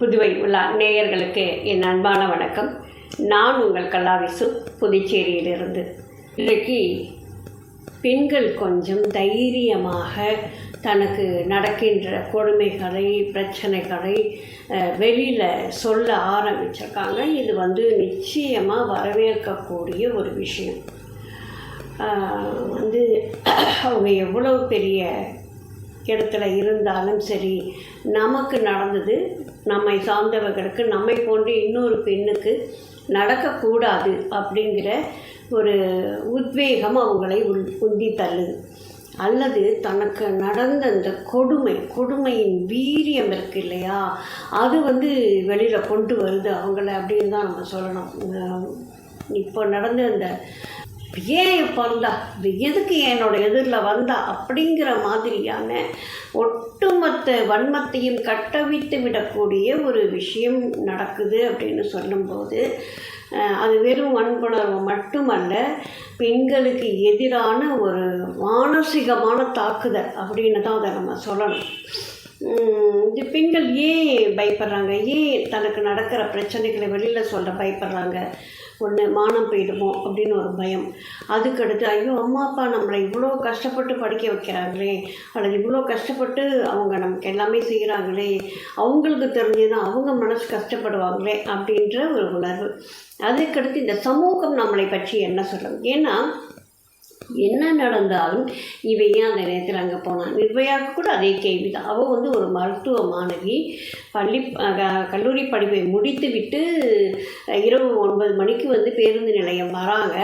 புதுவை உலா நேயர்களுக்கு என் அன்பான வணக்கம். நான் உங்கள் கலாவிசு, புதுச்சேரியிலிருந்து. இன்றைக்கு பெண்கள் கொஞ்சம் தைரியமாக தனக்கு நடக்கின்ற கொடுமைகளை, பிரச்சனைகளை வெளியில் சொல்ல ஆரம்பிச்சிருக்காங்க. இது நிச்சயமாக வரவேற்கக்கூடிய ஒரு விஷயம். அவங்க எவ்வளவு பெரிய இடத்துல இருந்தாலும் சரி, நமக்கு நடந்தது நம்மை சார்ந்தவர்களுக்கு, நம்மை போன்ற இன்னொரு பெண்ணுக்கு நடக்கக்கூடாது அப்படிங்கிற ஒரு உத்வேகம் அவங்களை உந்தி தள்ளுது. அல்லது தனக்கு நடந்த அந்த கொடுமையின் வீரியம் இருக்குது இல்லையா, அது வெளியில் கொண்டு வருது அவங்கள அப்படின்னு தான் நம்ம சொல்லணும். இப்போ நடந்த அந்த ஏன் இப்போ வந்தா, இது எதுக்கு என்னோட எதிரில் வந்தா அப்படிங்கிற மாதிரியான ஒட்டுமொத்த வன்மத்தையும் கட்டவித்து விடக்கூடிய ஒரு விஷயம் நடக்குது அப்படின்னு சொல்லும்போது, அது வெறும் வன்புணர்வு மட்டுமல்ல, பெண்களுக்கு எதிரான ஒரு மானசீகமான தாக்குதல் அப்படின்னு தான் அதை நம்ம சொல்லணும். இந்த பெண்கள் ஏன் பயப்படுறாங்க, ஏன் தனக்கு நடக்கிற பிரச்சனைகளை வெளியில் சொல்ல பயப்படுறாங்க? ஒன்று, மானம் போயிடுமோ அப்படின்னு ஒரு பயம். அதுக்கடுத்து, ஐயோ அம்மா அப்பா நம்மளை இவ்வளோ கஷ்டப்பட்டு படிக்க வைக்கிறாங்களே, அல்லது இவ்வளோ கஷ்டப்பட்டு அவங்க நமக்கு எல்லாமே செய்கிறாங்களே, அவங்களுக்கு தெரிஞ்சதுதான் அவங்க மனசு கஷ்டப்படுவாங்களே அப்படின்ற ஒரு உணர்வு. அதுக்கடுத்து இந்த சமூகம் நம்மளை பற்றி என்ன சொல்லும்? ஏன்னா என்ன நடந்தாலும் இவை ஏன் அந்த நேரத்தில் அங்கே போனான்? நிர்பயாவுக்கு கூட அதே கேள்வி தான். அவள் ஒரு மருத்துவ மாணவி, கல்லூரி படிப்பை முடித்து விட்டு இரவு 9 மணிக்கு பேருந்து நிலையம் வராங்க.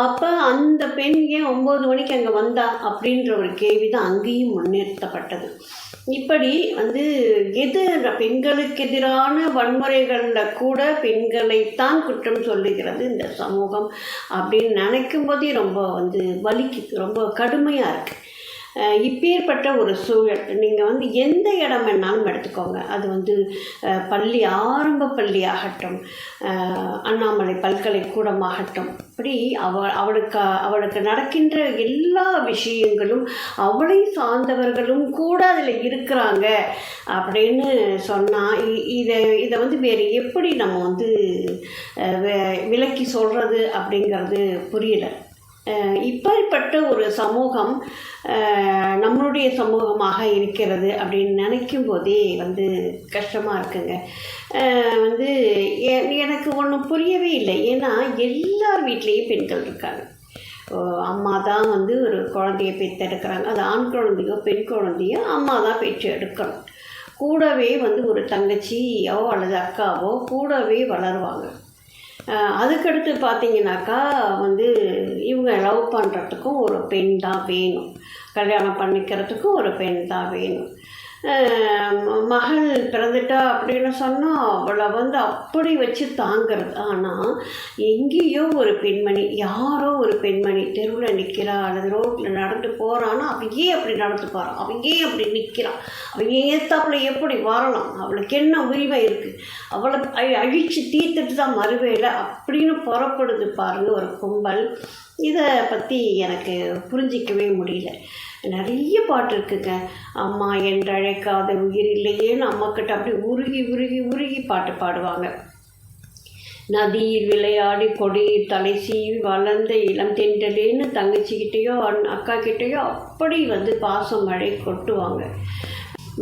அப்போ அந்த பெண் ஏன் 9 மணிக்கு அங்கே வந்தா அப்படின்ற ஒரு கேள்வி தான் அங்கேயும் முன்னிறுத்தப்பட்டது. இப்படி எது பெண்களுக்கு எதிரான வன்முறைகளில் கூட பெண்களைத்தான் குற்றம் சொல்லுகிறது இந்த சமூகம் அப்படின்னு நினைக்கும் போதே ரொம்ப வலிக்குது, ரொம்ப கடுமையாக இருக்குது. இப்பேற்பட்ட ஒரு சூழல் நீங்கள் எந்த இடம் வேணாலும் எடுத்துக்கோங்க. அது பள்ளி, ஆரம்ப பள்ளி ஆகட்டும், அண்ணாமலை பல்கலைக்கூடமாகட்டும், இப்படி அவளுக்கு நடக்கின்ற எல்லா விஷயங்களும் அவளை சார்ந்தவர்களும் கூட அதில் இருக்கிறாங்க அப்படின்னு சொன்னால், இதை வேறு எப்படி நம்ம விலக்கி சொல்கிறது அப்படிங்கிறது புரியலை. இப்படிப்பட்ட ஒரு சமூகம் நம்மளுடைய சமூகமாக இருக்கிறது அப்படின்னு நினைக்கும் போதே கஷ்டமாக இருக்குங்க. எனக்கு ஒன்றும் புரியவே இல்லை. ஏன்னா எல்லார் வீட்லேயும் பெண்கள் இருக்காங்க. அம்மா தான் ஒரு குழந்தைய பெற்றெடுக்கிறாங்க. அது ஆண் குழந்தையோ பெண் குழந்தையோ அம்மா தான் பெற்று எடுக்கணும். கூடவே ஒரு தங்கச்சியோ அல்லது அக்காவோ கூடவே வளருவாங்க. அதுக்கடுத்து பார்த்தீங்கன்னாக்கா இவங்க லவ் பண்ணுறதுக்கும் ஒரு பெண் தான் வேணும், கல்யாணம் பண்ணிக்கிறதுக்கும் ஒரு பெண் தான் வேணும். மகள் பிறந்துட்டா அப்படின்னு சொன்னால் அவளை அப்படி வச்சு தாங்கிறது. ஆனால் எங்கேயோ ஒரு பெண்மணி, யாரோ ஒரு பெண்மணி தெருவில் நிற்கிறா அல்லது ரோட்டில் நடந்து போகிறான்னா, அவன் ஏன் அப்படி நடந்து போகிறான், அவன் ஏன் அப்படி நிற்கிறான், அவன் ஏத்தாப்புல எப்படி வரலாம், அவளுக்கு என்ன உரிமை இருக்குது, அவளை அழித்து தீர்த்துட்டு தான் மறுவேலை அப்படின்னு புறப்படுது பாருங்கள் ஒரு கும்பல். இதை பற்றி எனக்கு புரிஞ்சிக்கவே முடியல. நிறைய பாட்டு இருக்குங்க. அம்மா என்றழைக்காத உயிர் இல்லையேன்னு அம்மாக்கிட்ட அப்படி உருகி உருகி உருகி பாட்டு பாடுவாங்க. நதியில் விளையாடி கொடியில் தலை சீவி வளர்ந்த இளம் தென்றலேன்னு தங்கச்சிக்கிட்டேயோ அக்கா கிட்டேயோ அப்படி பாசம் மழை கொட்டுவாங்க.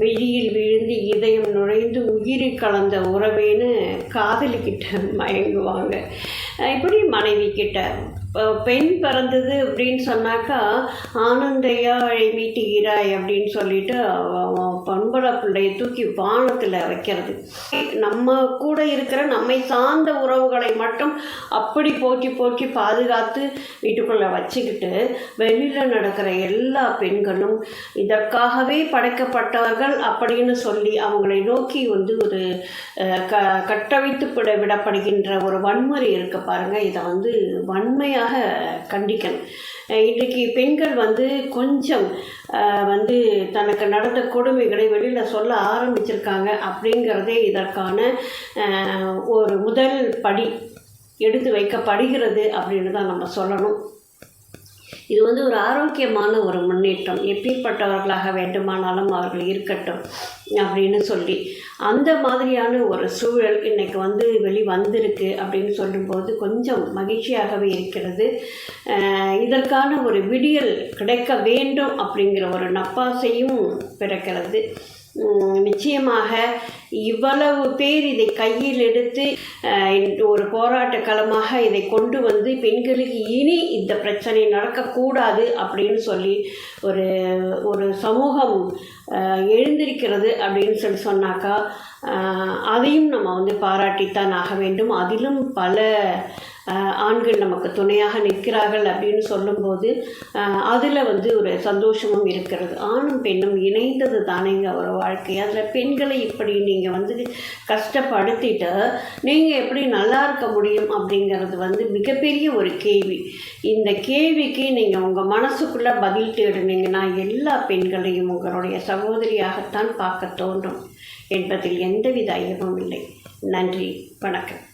வெளியில் விழுந்து இதயம் நுழைந்து உயிரில் கலந்த உறவேன்னு காதலிக்கிட்ட மயங்குவாங்க. இப்படி மனைவி கிட்ட பெண் பிறந்தது அப்படின்னு சொன்னாக்கா, ஆனந்தையா மீட்டுகிறாய் அப்படின்னு சொல்லிட்டு பண்பட பிள்ளையை தூக்கி வானத்தில் வைக்கிறது. நம்ம கூட இருக்கிற நம்மை சார்ந்த உறவுகளை மட்டும் அப்படி போக்கி போக்கி பாதுகாத்து வீட்டுக்குள்ளே வச்சுக்கிட்டு, வெளியில் நடக்கிற எல்லா பெண்களும் இதற்காகவே படைக்கப்பட்டவர்கள் அப்படின்னு சொல்லி அவங்களை நோக்கி ஒரு கட்டவித்து விடப்படுகின்ற ஒரு வன்முறை இருக்க பாருங்கள். இதை வன்மையாக கண்டிக்கணும். இன்றைக்கு பெண்கள் கொஞ்சம் தனக்கு நடந்த கொடுமைகளை வெளியில் சொல்ல ஆரம்பிச்சிருக்காங்க அப்படிங்கிறதே இதற்கான ஒரு முதல் படி எடுத்து வைக்கப்படுகிறது அப்படின்னு தான் நம்ம சொல்லணும். இது வந்து ஒரு ஆரோக்கியமான ஒரு முன்னேற்றம். எப்படிப்பட்டவர்களாக வேண்டுமானாலும் அவர்கள் இருக்கட்டும் அப்படின்னு சொல்லி, அந்த மாதிரியான ஒரு சூழல் இன்றைக்கி வந்து வந்திருக்கு அப்படின்னு சொல்லும்போது கொஞ்சம் மகிழ்ச்சியாகவே இருக்கிறது. இதற்கான ஒரு விடியல் கிடைக்க வேண்டும் அப்படிங்கிற ஒரு நப்பாசையும் பிறக்கிறது. நிச்சயமாக இவ்வளவு பேர் இதை கையில் எடுத்து ஒரு போராட்ட களமாக இதை கொண்டு வந்து பெண்களுக்கு இனி இந்த பிரச்சனை நடக்கக்கூடாது அப்படின்னு சொல்லி ஒரு ஒரு சமூகம் எழுந்திருக்கிறது அப்படின்னு சொன்னாக்கா அதையும் நம்ம வந்து பாராட்டித்தான் ஆக வேண்டும். அதிலும் பல ஆண்கள் நமக்கு துணையாக நிற்கிறார்கள் அப்படின்னு சொல்லும்போது அதில் வந்து ஒரு சந்தோஷமும் இருக்கிறது. ஆணும் பெண்ணும் இணைந்தது தானேங்க ஒரு வாழ்க்கை. அதில் பெண்களை இப்படி நீங்கள் வந்து கஷ்டப்படுத்திட்டு நீங்கள் எப்படி நல்லா இருக்க முடியும் அப்படிங்கிறது வந்து மிகப்பெரிய ஒரு கேள்வி. இந்த கேள்விக்கு நீங்கள் உங்கள் மனசுக்குள்ளே பதில் தேடுனீங்கன்னா எல்லா பெண்களையும் உங்களுடைய சகோதரியாகத்தான் பார்க்க தோன்றும் என்பதில் எந்தவித ஐயமும் இல்லை. நன்றி, வணக்கம்.